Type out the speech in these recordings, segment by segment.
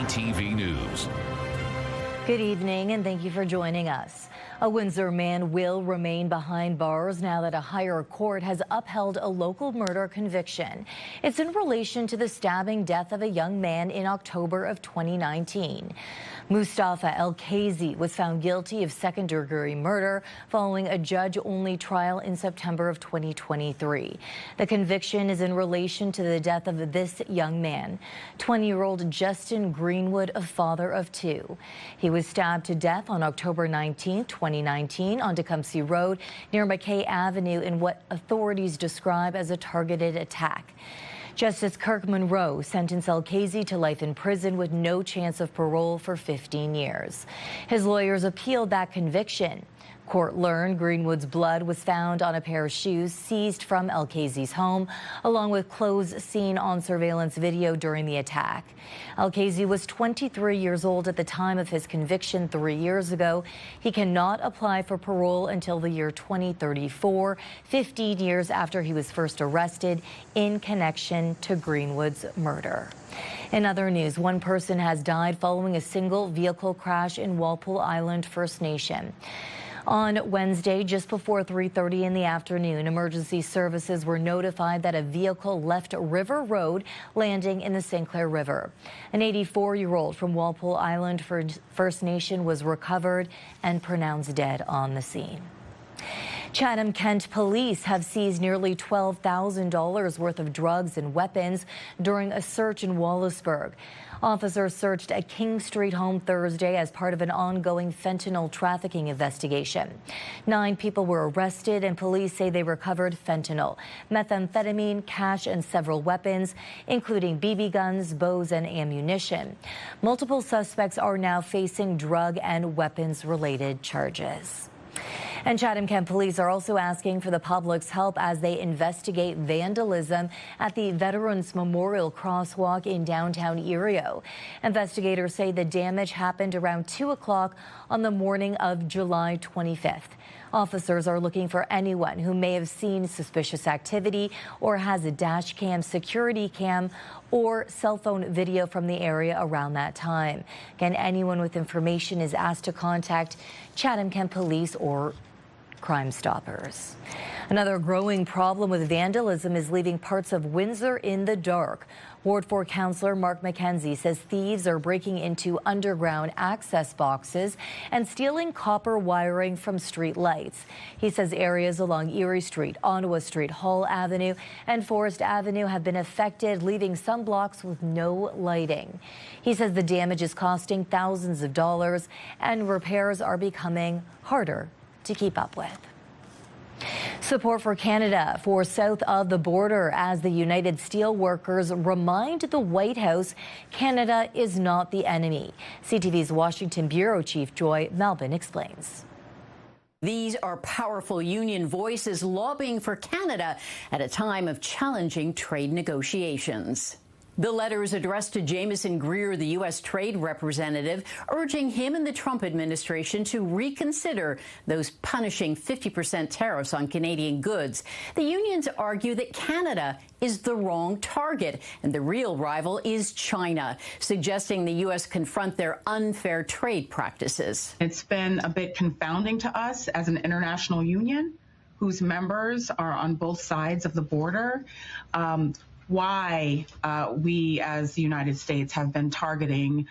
CTV News. Good evening and thank you for joining us. A Windsor man will remain behind bars now that a higher court has upheld a local murder conviction. It's in relation to the stabbing death of a young man in October of 2019. Mustafa El-Kazi was found guilty of second-degree murder following a judge-only trial in September of 2023. The conviction is in relation to the death of this young man, 20-year-old Justin Greenwood, a father of two. He was stabbed to death on October 19, 2019 on Tecumseh Road near McKay Avenue in what authorities describe as a targeted attack. Justice Kirk Monroe sentenced El-Kazi to life in prison with no chance of parole for 15 years. His lawyers appealed that conviction. Court learned Greenwood's blood was found on a pair of shoes seized from El-Kazi's home, along with clothes seen on surveillance video during the attack. El-Kazi was 23 years old at the time of his conviction 3 years ago. He cannot apply for parole until the year 2034, 15 years after he was first arrested in connection to Greenwood's murder. In other news, one person has died following a single vehicle crash in Walpole Island First Nation. On Wednesday, just before 3:30 in the afternoon, emergency services were notified that a vehicle left River Road, landing in the St. Clair River. An 84-year-old from Walpole Island First Nation was recovered and pronounced dead on the scene. Chatham-Kent police have seized nearly $12,000 worth of drugs and weapons during a search in Wallaceburg. Officers searched a King Street home Thursday as part of an ongoing fentanyl trafficking investigation. 9 people were arrested, and police say they recovered fentanyl, methamphetamine, cash, and several weapons, including BB guns, bows, and ammunition. Multiple suspects are now facing drug and weapons-related charges. And Chatham-Kent police are also asking for the public's help as they investigate vandalism at the Veterans Memorial Crosswalk in downtown Erio. Investigators say the damage happened around 2 o'clock on the morning of July 25th. Officers are looking for anyone who may have seen suspicious activity or has a dash cam, security cam, or cell phone video from the area around that time. Again, anyone with information is asked to contact Chatham-Kent Police or Crime Stoppers. Another growing problem with vandalism is leaving parts of Windsor in the dark. Ward 4 Councillor Mark McKenzie says thieves are breaking into underground access boxes and stealing copper wiring from street lights. He says areas along Erie Street, Ottawa Street, Hall Avenue, and Forest Avenue have been affected, leaving some blocks with no lighting. He says the damage is costing thousands of dollars and repairs are becoming harder to keep up with. Support for Canada for south of the border as the United Steelworkers remind the White House Canada is not the enemy. CTV's Washington Bureau Chief Joy Melvin explains. These are powerful union voices lobbying for Canada at a time of challenging trade negotiations. The letter is addressed to Jamieson Greer, the U.S. trade representative, urging him and the Trump administration to reconsider those punishing 50% tariffs on Canadian goods. The unions argue that Canada is the wrong target and the real rival is China, suggesting the U.S. confront their unfair trade practices. It's been a bit confounding to us as an international union whose members are on both sides of the border. Why we as the United States have been targeting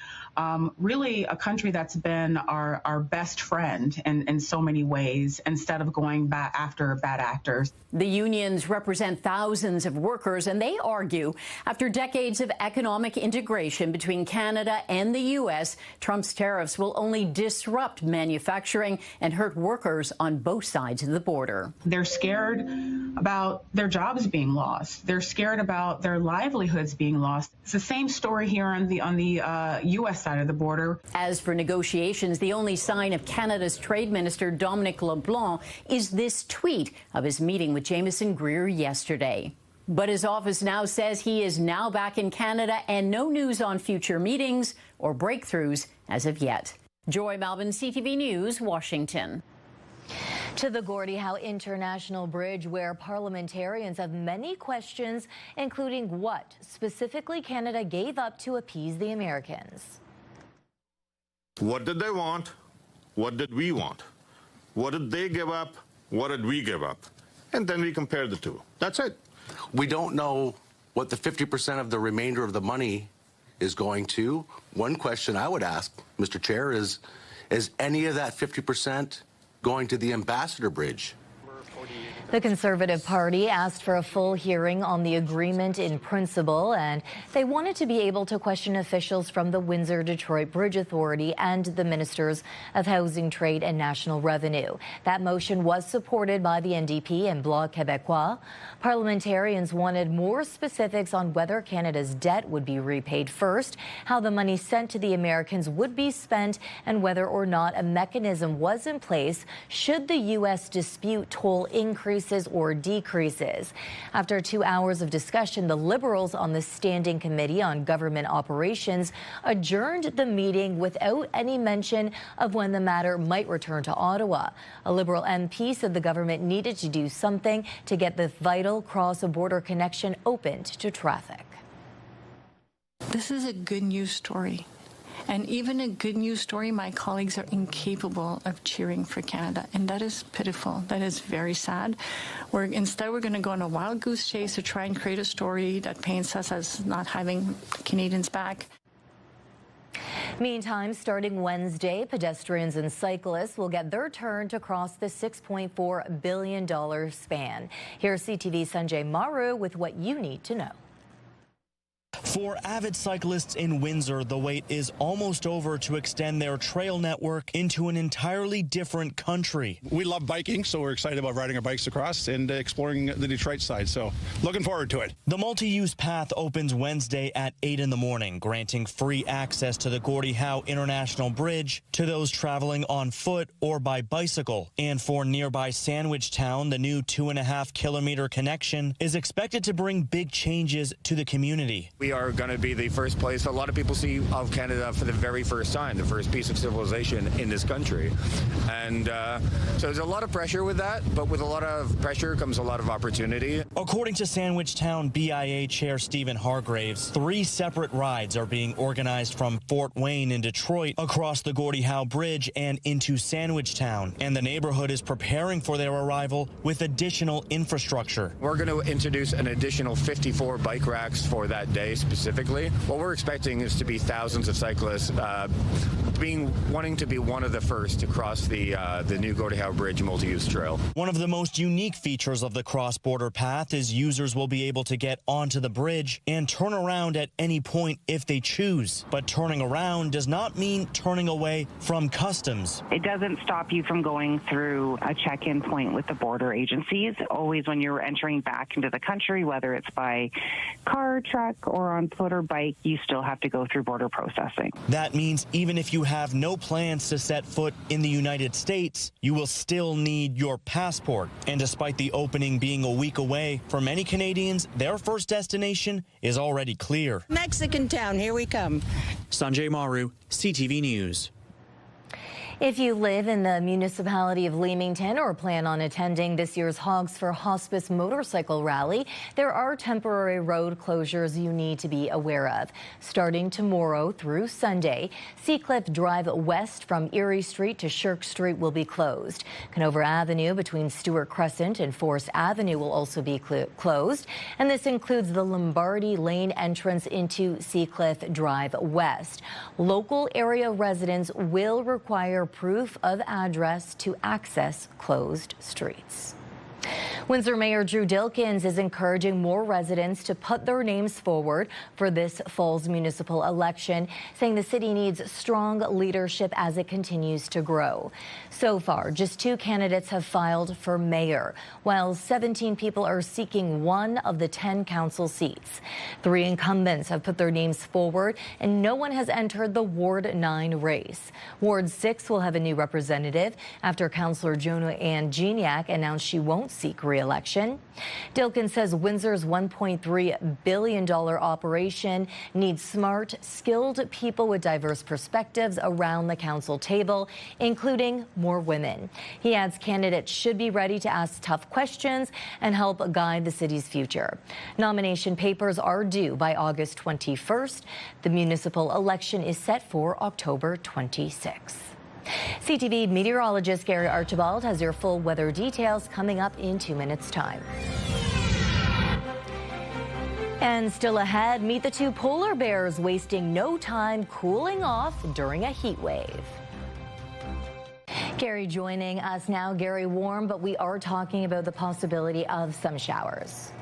really a country that's been our best friend in so many ways, instead of going back after bad actors. The unions represent thousands of workers, and they argue after decades of economic integration between Canada and the U.S., Trump's tariffs will only disrupt manufacturing and hurt workers on both sides of the border. They're scared about their jobs being lost. They're scared about their livelihoods being lost. It's the same story here on the U.S. side of the border. As for negotiations, the only sign of Canada's Trade Minister Dominic LeBlanc is this tweet of his meeting with Jamieson Greer yesterday. But his office now says he is now back in Canada and no news on future meetings or breakthroughs as of yet. Joy Melvin, CTV News, Washington. To the Gordie Howe International Bridge, where parliamentarians have many questions, including what specifically Canada gave up to appease the Americans. What did they want? What did we want? What did they give up? What did we give up? And then we compare the two. That's it. We don't know what the 50% of the remainder of the money is going to. One question I would ask, Mr. Chair, is any of that 50% going to the Ambassador Bridge? The Conservative Party asked for a full hearing on the agreement in principle, and they wanted to be able to question officials from the Windsor-Detroit Bridge Authority and the Ministers of Housing, Trade and National Revenue. That motion was supported by the NDP and Bloc Québécois. Parliamentarians wanted more specifics on whether Canada's debt would be repaid first, how the money sent to the Americans would be spent, and whether or not a mechanism was in place should the U.S. dispute toll increases or decreases. After 2 hours of discussion, the Liberals on the Standing Committee on Government Operations adjourned the meeting without any mention of when the matter might return to Ottawa. A Liberal MP said the government needed to do something to get the vital cross-border connection opened to traffic. This is a good news story. And even a good news story, my colleagues are incapable of cheering for Canada. And that is pitiful. That is very sad. Instead, we're going to go on a wild goose chase to try and create a story that paints us as not having Canadians back. Meantime, starting Wednesday, pedestrians and cyclists will get their turn to cross the $6.4 billion span. Here's CTV's Sanjay Maru with what you need to know. For avid cyclists in Windsor, the wait is almost over to extend their trail network into an entirely different country. We love biking, so we're excited about riding our bikes across and exploring the Detroit side, so looking forward to it. The multi-use path opens Wednesday at 8 in the morning, granting free access to the Gordie Howe International Bridge to those traveling on foot or by bicycle. And for nearby Sandwich Town, the new 2.5-kilometer connection is expected to bring big changes to the community. We are going to be the first place a lot of people see of Canada for the very first time, the first piece of civilization in this country. And so there's a lot of pressure with that, but with a lot of pressure comes a lot of opportunity. According to Sandwich Town BIA Chair Stephen Hargraves, 3 separate rides are being organized from Fort Wayne in Detroit across the Gordie Howe Bridge and into Sandwich Town. And the neighborhood is preparing for their arrival with additional infrastructure. We're going to introduce an additional 54 bike racks for that day specifically. What we're expecting is to be thousands of cyclists wanting to be one of the first to cross the new Gordie Howe Bridge multi-use trail. One of the most unique features of the cross-border path is users will be able to get onto the bridge and turn around at any point if they choose. But turning around does not mean turning away from customs. It doesn't stop you from going through a check-in point with the border agencies. Always when you're entering back into the country, whether it's by car, truck, or on foot or bike, you still have to go through border processing. That means even if you have no plans to set foot in the United States, you will still need your passport. And despite the opening being a week away, for many Canadians, their first destination is already clear. Mexican town, here we come. Sanjay Maru, CTV News. If you live in the municipality of Leamington or plan on attending this year's Hogs for Hospice motorcycle rally, there are temporary road closures you need to be aware of. Starting tomorrow through Sunday, Seacliff Drive West from Erie Street to Shirk Street will be closed. Canover Avenue between Stewart Crescent and Forest Avenue will also be closed. And this includes the Lombardy Lane entrance into Seacliff Drive West. Local area residents will require proof of address to access closed streets. Windsor Mayor Drew Dilkens is encouraging more residents to put their names forward for this fall's municipal election, saying the city needs strong leadership as it continues to grow. So far, just 2 candidates have filed for mayor, while 17 people are seeking one of the 10 council seats. 3 incumbents have put their names forward, and no one has entered the Ward 9 race. Ward 6 will have a new representative after Councillor Jonah Ann Geniak announced she won't seek re-election. Dilkin says Windsor's $1.3 billion operation needs smart, skilled people with diverse perspectives around the council table, including more women. He adds candidates should be ready to ask tough questions and help guide the city's future. Nomination papers are due by August 21st. The municipal election is set for October 26th. CTV meteorologist Gary Archibald has your full weather details coming up in 2 minutes' time. And still ahead, meet the two polar bears wasting no time cooling off during a heat wave. Gary joining us now. Gary, warm, but we are talking about the possibility of some showers.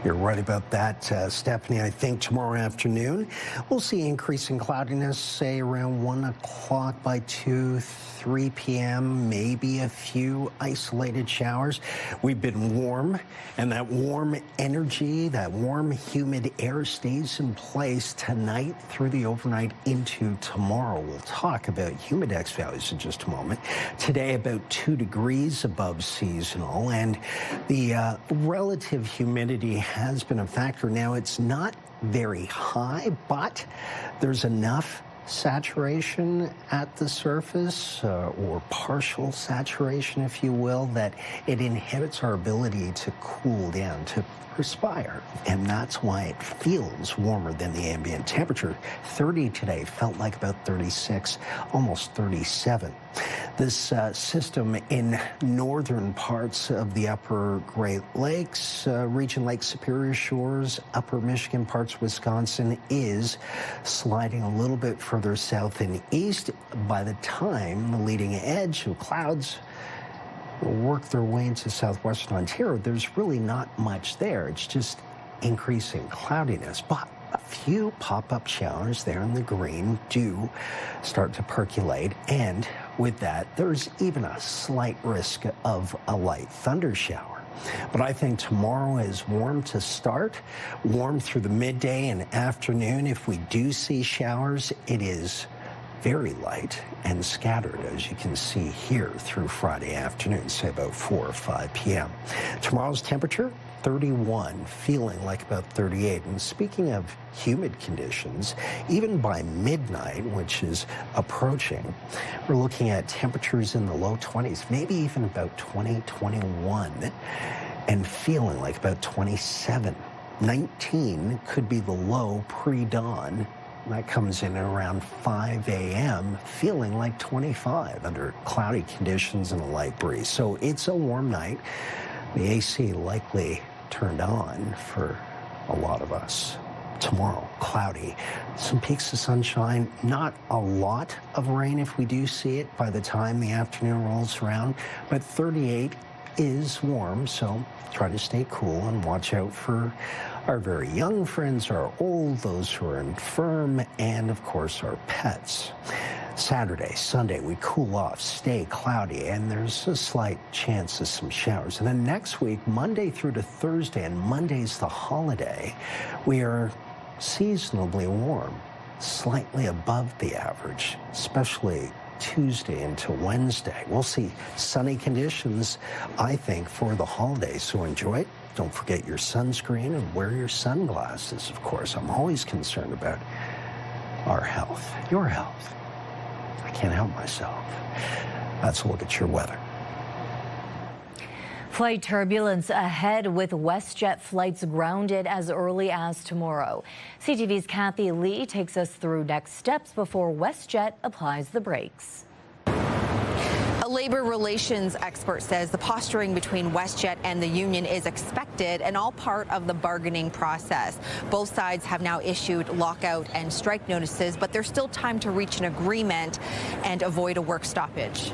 You're right about that, Stefanie. I think tomorrow afternoon we'll see increasing cloudiness, say around 1 o'clock by 2, 3 p.m., maybe a few isolated showers. We've been warm, and that warm energy, that warm, humid air stays in place tonight through the overnight into tomorrow. We'll talk about humidex values in just a moment. Today, about 2 degrees above seasonal, and the relative humidity has been a factor. Now, it's not very high, but there's enough saturation at the surface, or partial saturation, if you will, that it inhibits our ability to cool down, to perspire. And that's why it feels warmer than the ambient temperature. 30 today, felt like about 36, almost 37. This system in northern parts of the upper Great Lakes, region Lake Superior Shores, upper Michigan, parts of Wisconsin, is sliding a little bit further south and east. By the time the leading edge of clouds work their way into southwestern Ontario, there's really not much there. It's just increasing cloudiness. But a few pop-up showers there in the green do start to percolate, and with that, there's even a slight risk of a light thunder shower. But I think tomorrow is warm to start, warm through the midday and afternoon. If we do see showers, it is very light and scattered, as you can see here through Friday afternoon, say about 4 or 5 p.m. Tomorrow's temperature, 31, feeling like about 38. And speaking of humid conditions, even by midnight, which is approaching, we're looking at temperatures in the low 20s, maybe even about 20, 21, and feeling like about 27. 19 could be the low pre-dawn. That comes in at around 5 a.m., feeling like 25 under cloudy conditions and a light breeze. So it's a warm night. The AC likely turned on for a lot of us. Tomorrow, cloudy, some peaks of sunshine, not a lot of rain if we do see it by the time the afternoon rolls around, but 38 is warm, so try to stay cool and watch out for our very young friends, our old, those who are infirm, and of course our pets. Saturday, Sunday, we cool off, stay cloudy, and there's a slight chance of some showers. And then next week, Monday through to Thursday, and Monday's the holiday, we are seasonably warm, slightly above the average, especially Tuesday into Wednesday. We'll see sunny conditions, I think, for the holidays, so enjoy it. Don't forget your sunscreen and wear your sunglasses, of course. I'm always concerned about our health, your health. I can't help myself. Let's look at your weather. Flight turbulence ahead with WestJet flights grounded as early as tomorrow. CTV's Kathy Lee takes us through next steps before WestJet applies the brakes. A labor relations expert says the posturing between WestJet and the union is expected and all part of the bargaining process. Both sides have now issued lockout and strike notices, but there's still time to reach an agreement and avoid a work stoppage.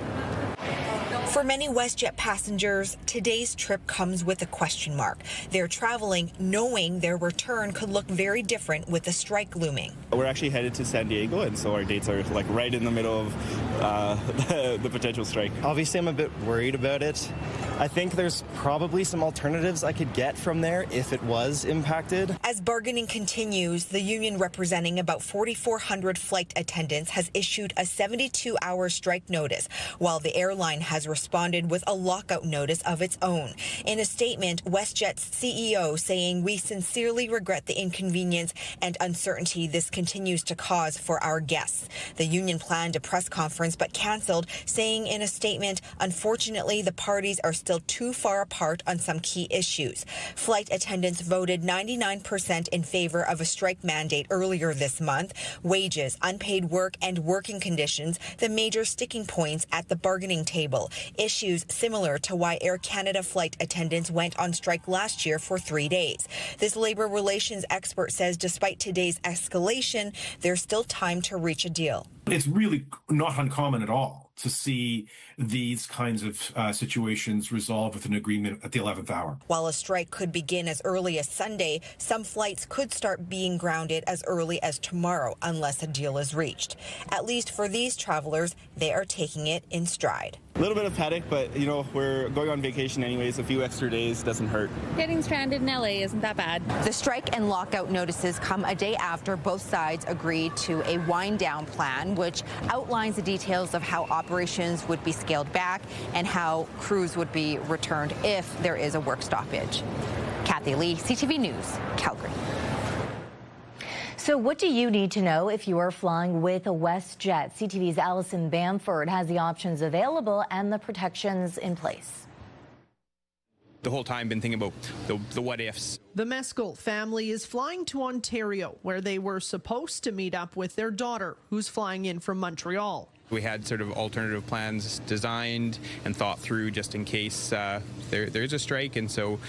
For many WestJet passengers, today's trip comes with a question mark. They're traveling knowing their return could look very different with the strike looming. We're actually headed to San Diego, and so our dates are like right in the middle of the potential strike. Obviously, I'm a bit worried about it. I think there's probably some alternatives I could get from there if it was impacted. As bargaining continues, the union representing about 4,400 flight attendants has issued a 72-hour strike notice, while the airline has responded responded with a lockout notice of its own. In a statement, WestJet's CEO saying, "We sincerely regret the inconvenience and uncertainty this continues to cause for our guests." The union planned a press conference but canceled, saying in a statement, "Unfortunately, the parties are still too far apart on some key issues." Flight attendants voted 99% in favor of a strike mandate earlier this month. Wages, unpaid work, and working conditions, the major sticking points at the bargaining table. Issues similar to why Air Canada flight attendants went on strike last year for 3 days. This labor relations expert says despite today's escalation, there's still time to reach a deal. It's really not uncommon at all to see these kinds of situations resolved with an agreement at the 11th hour. While a strike could begin as early as Sunday, some flights could start being grounded as early as tomorrow unless a deal is reached. At least for these travelers, they are taking it in stride. A little bit of panic, but you know, we're going on vacation anyways. A few extra days doesn't hurt. Getting stranded in LA isn't that bad. The strike and lockout notices come a day after both sides agreed to a wind-down plan, which outlines the details of how operations would be scaled back and how crews would be returned if there is a work stoppage. Kathy Lee, CTV News, Calgary. So what do you need to know if you are flying with a WestJet? CTV's Allison Bamford has the options available and the protections in place. The whole time been thinking about the what ifs. The Mescal family is flying to Ontario, where they were supposed to meet up with their daughter, who's flying in from Montreal. We had sort of alternative plans designed and thought through just in case there is a strike. And so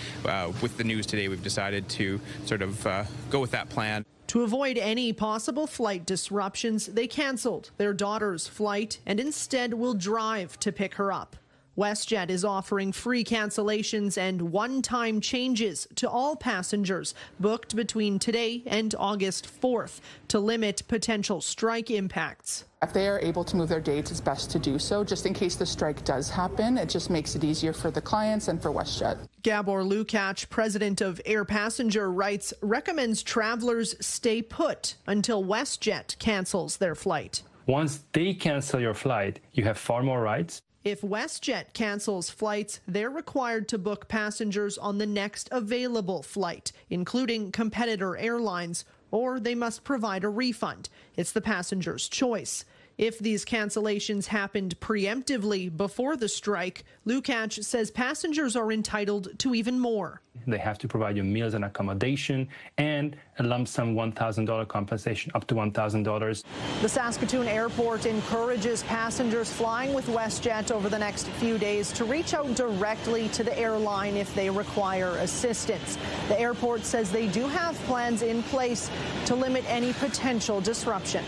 with the news today, we've decided to sort of go with that plan. To avoid any possible flight disruptions, they canceled their daughter's flight and instead will drive to pick her up. WestJet is offering free cancellations and one-time changes to all passengers booked between today and August 4th to limit potential strike impacts. If they are able to move their dates, it's best to do so, just in case the strike does happen. It just makes it easier for the clients and for WestJet. Gabor Lukács, president of Air Passenger Rights, recommends travelers stay put until WestJet cancels their flight. Once they cancel your flight, you have far more rights. If WestJet cancels flights, they're required to book passengers on the next available flight, including competitor airlines, or they must provide a refund. It's the passenger's choice. If these cancellations happened preemptively before the strike, Lukács says passengers are entitled to even more. They have to provide you meals and accommodation and a lump sum $1,000 compensation, up to $1,000. The Saskatoon airport encourages passengers flying with WestJet over the next few days to reach out directly to the airline if they require assistance. The airport says they do have plans in place to limit any potential disruption.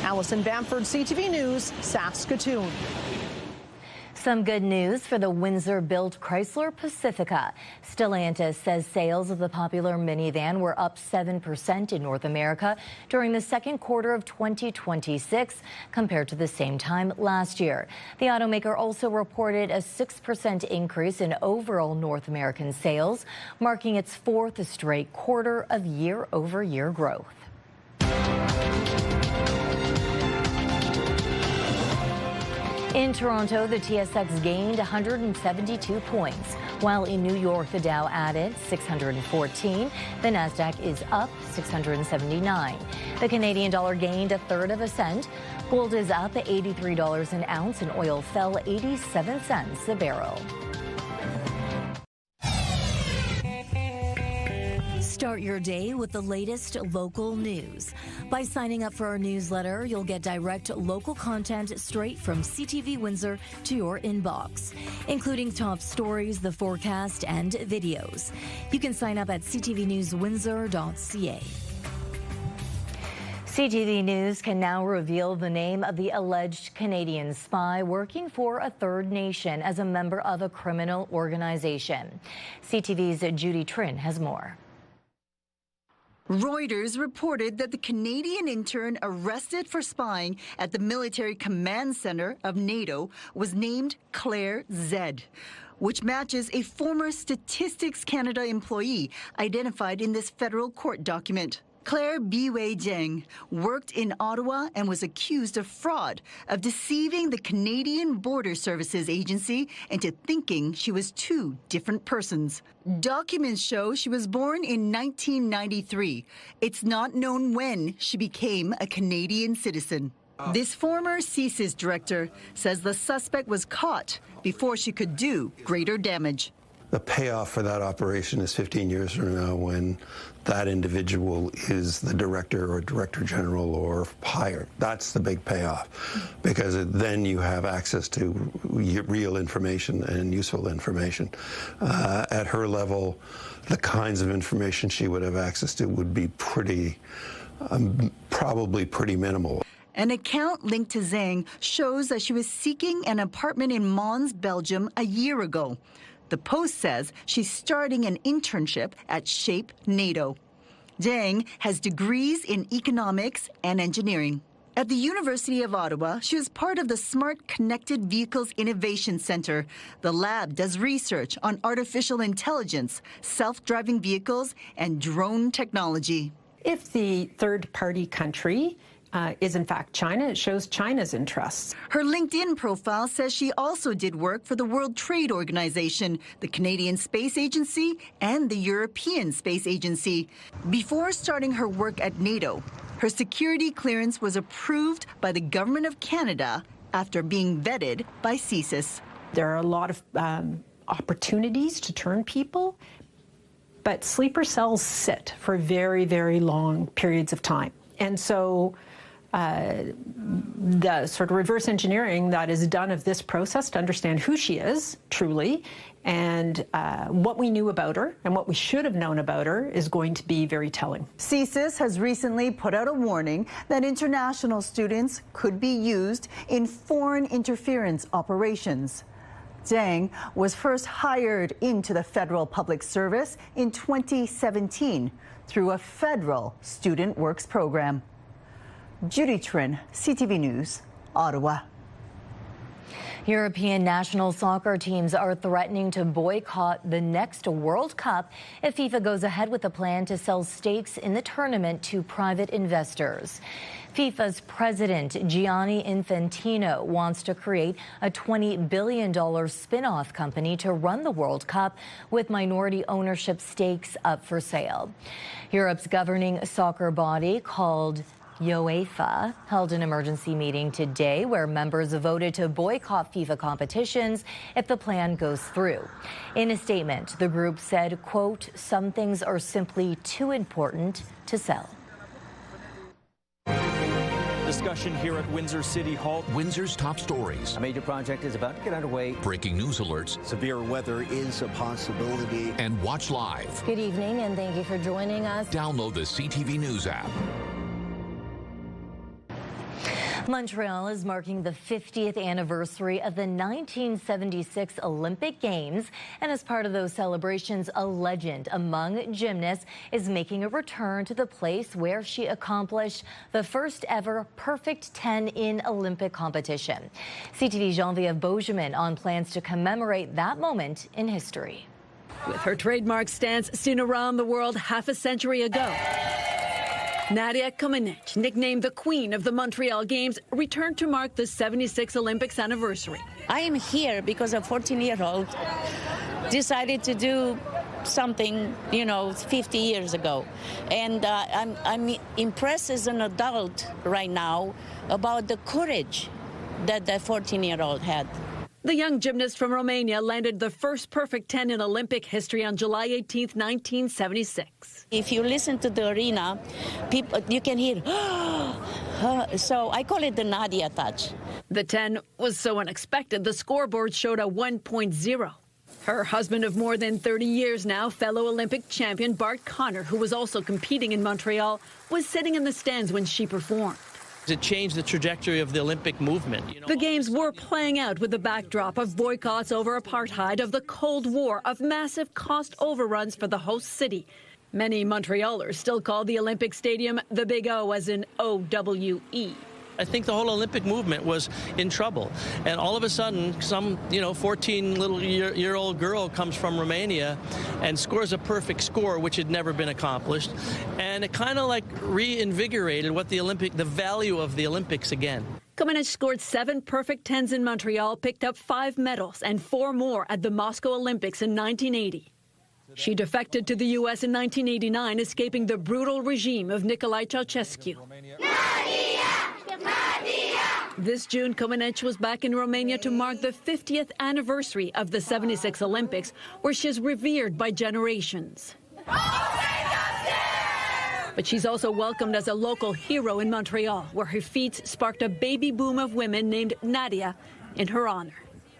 Allison Bamford, CTV News, Saskatoon. Some good news for the Windsor-built Chrysler Pacifica. Stellantis says sales of the popular minivan were up 7% in North America during the second quarter of 2026 compared to the same time last year. The automaker also reported a 6% increase in overall North American sales, marking its fourth straight quarter of year-over-year growth. In Toronto, the TSX gained 172 points, while in New York, the Dow added 614. The Nasdaq is up 679. The Canadian dollar gained a third of a cent. Gold is up at $83 an ounce, and oil fell 87 cents a barrel. Start your day with the latest local news. By signing up for our newsletter, you'll get direct local content straight from CTV Windsor to your inbox, including top stories, the forecast, and videos. You can sign up at ctvnewswindsor.ca. CTV News can now reveal the name of the alleged Canadian spy working for a third nation as a member of a criminal organization. CTV's Judy Trin has more. Reuters reported that the Canadian intern arrested for spying at the Military Command Center of NATO was named Claire Zed, which matches a former Statistics Canada employee identified in this federal court document. Claire Biwei Zhang worked in Ottawa and was accused of fraud, of deceiving the Canadian Border Services Agency into thinking she was two different persons. Documents show she was born in 1993. It's not known when she became a Canadian citizen. This former CSIS director says the suspect was caught before she could do greater damage. The payoff for that operation is 15 years from now when that individual is the director or director general or higher. That's the big payoff, because then you have access to real information and useful information. At her level, the kinds of information she would have access to would be probably pretty minimal. An account linked to Zhang shows that she was seeking an apartment in Mons, Belgium a year ago. The Post says she's starting an internship at Shape NATO. Zhang has degrees in economics and engineering. At the University of Ottawa, she was part of the Smart Connected Vehicles Innovation Centre. The lab does research on artificial intelligence, self-driving vehicles, and drone technology. If the third-party country is in fact China, it shows China's interests. Her LinkedIn profile says she also did work for the World Trade Organization, the Canadian Space Agency, and the European Space Agency. Before starting her work at NATO, her security clearance was approved by the Government of Canada after being vetted by CSIS. There are a lot of opportunities to turn people, but sleeper cells sit for very, very long periods of time. And so the sort of reverse engineering that is done of this process to understand who she is, truly, and what we knew about her and what we should have known about her is going to be very telling. CSIS has recently put out a warning that international students could be used in foreign interference operations. Zhang was first hired into the federal public service in 2017 through a federal student works program. Judy Trin, CTV News, Ottawa. European national soccer teams are threatening to boycott the next World Cup if FIFA goes ahead with a plan to sell stakes in the tournament to private investors. FIFA's president, Gianni Infantino, wants to create a $20 billion spin-off company to run the World Cup with minority ownership stakes up for sale. Europe's governing soccer body, called UEFA, held an emergency meeting today where members voted to boycott FIFA competitions if the plan goes through. In a statement, the group said, quote, "Some things are simply too important to sell." Discussion here at Windsor City Hall. Windsor's top stories. A major project is about to get underway. Breaking news alerts. Severe weather is a possibility. And watch live. Good evening, and thank you for joining us. Download the CTV News app. Montreal is marking the 50th anniversary of the 1976 Olympic Games, and as part of those celebrations, a legend among gymnasts is making a return to the place where she accomplished the first ever perfect 10 in Olympic competition. CTV's Geneviève Beauchemin on plans to commemorate that moment in history. With her trademark stance seen around the world half a century ago, Nadia Comaneci, nicknamed the Queen of the Montreal Games, returned to mark the 76th Olympics anniversary. I am here because a 14-year-old decided to do something, 50 years ago. And I'm impressed as an adult right now about the courage that that 14-year-old had. The young gymnast from Romania landed the first perfect 10 in Olympic history on July 18, 1976. If you listen to the arena, people, you can hear, so I call it the Nadia touch. The 10 was so unexpected, the scoreboard showed a 1.0. Her husband of more than 30 years now, fellow Olympic champion Bart Connor, who was also competing in Montreal, was sitting in the stands when she performed. It changed the trajectory of the Olympic movement. The games were playing out with the backdrop of boycotts over apartheid, of the Cold War, of massive cost overruns for the host city. Many Montrealers still call the Olympic Stadium the Big O, as in OWE. I think the whole Olympic movement was in trouble. And all of a sudden, some 14-year-old girl comes from Romania and scores a perfect score, which had never been accomplished. And it kind of like reinvigorated the value of the Olympics again. Comaneci scored 7 perfect 10s in Montreal, picked up 5 medals and 4 more at the Moscow Olympics in 1980. She defected to the U.S. in 1989, escaping the brutal regime of Nicolae Ceausescu. This June, Comaneci was back in Romania to mark the 50th anniversary of the 76 Olympics, where she's revered by generations. But she's also welcomed as a local hero in Montreal, where her feats sparked a baby boom of women named Nadia in her honor.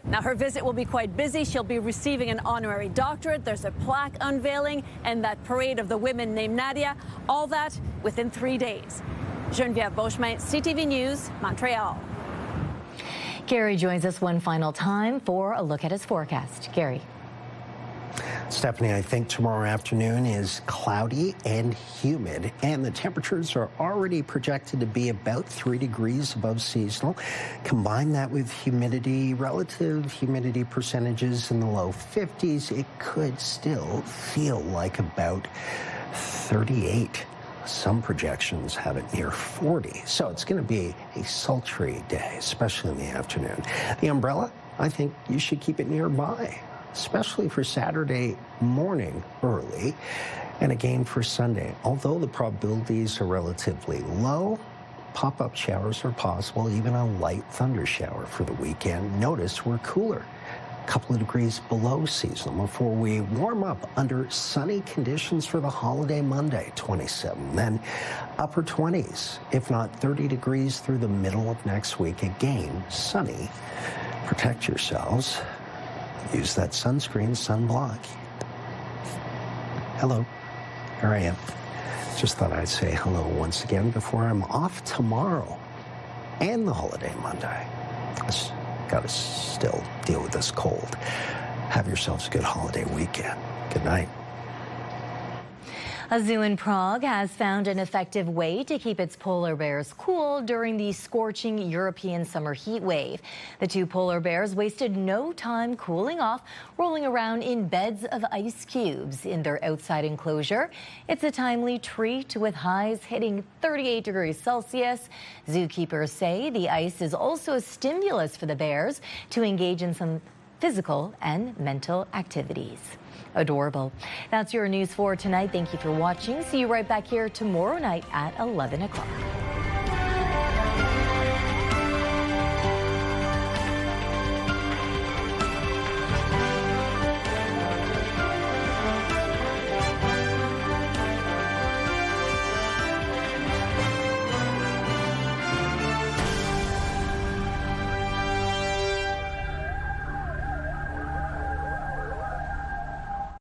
Now, her visit will be quite busy. She'll be receiving an honorary doctorate. There's a plaque unveiling and that parade of the women named Nadia. All that within 3 days. Geneviève Beauchemin, CTV News, Montreal. Gary joins us one final time for a look at his forecast. Gary. Stefanie, I think tomorrow afternoon is cloudy and humid, and the temperatures are already projected to be about 3 degrees above seasonal. Combine that with humidity, relative humidity percentages in the low 50s, it could still feel like about 38. Some projections have it near 40, so it's going to be a sultry day, especially in the afternoon. The umbrella, I think you should keep it nearby, especially for Saturday morning early, and again for Sunday. Although the probabilities are relatively low, pop-up showers are possible, even a light thunder shower for the weekend. Notice we're cooler, a couple of degrees below seasonal before we warm up under sunny conditions for the holiday Monday, 27. Then upper 20s, if not 30 degrees through the middle of next week. Again, sunny. Protect yourselves. Use that sunscreen, sunblock. Hello, here I am. Just thought I'd say hello once again before I'm off tomorrow and the holiday Monday. Just gotta still deal with this cold. Have yourselves a good holiday weekend. Good night. A zoo in Prague has found an effective way to keep its polar bears cool during the scorching European summer heat wave. The 2 polar bears wasted no time cooling off, rolling around in beds of ice cubes in their outside enclosure. It's a timely treat with highs hitting 38 degrees Celsius. Zookeepers say the ice is also a stimulus for the bears to engage in some physical and mental activities. Adorable. That's your news for tonight. Thank you for watching. See you right back here tomorrow night at 11 o'clock.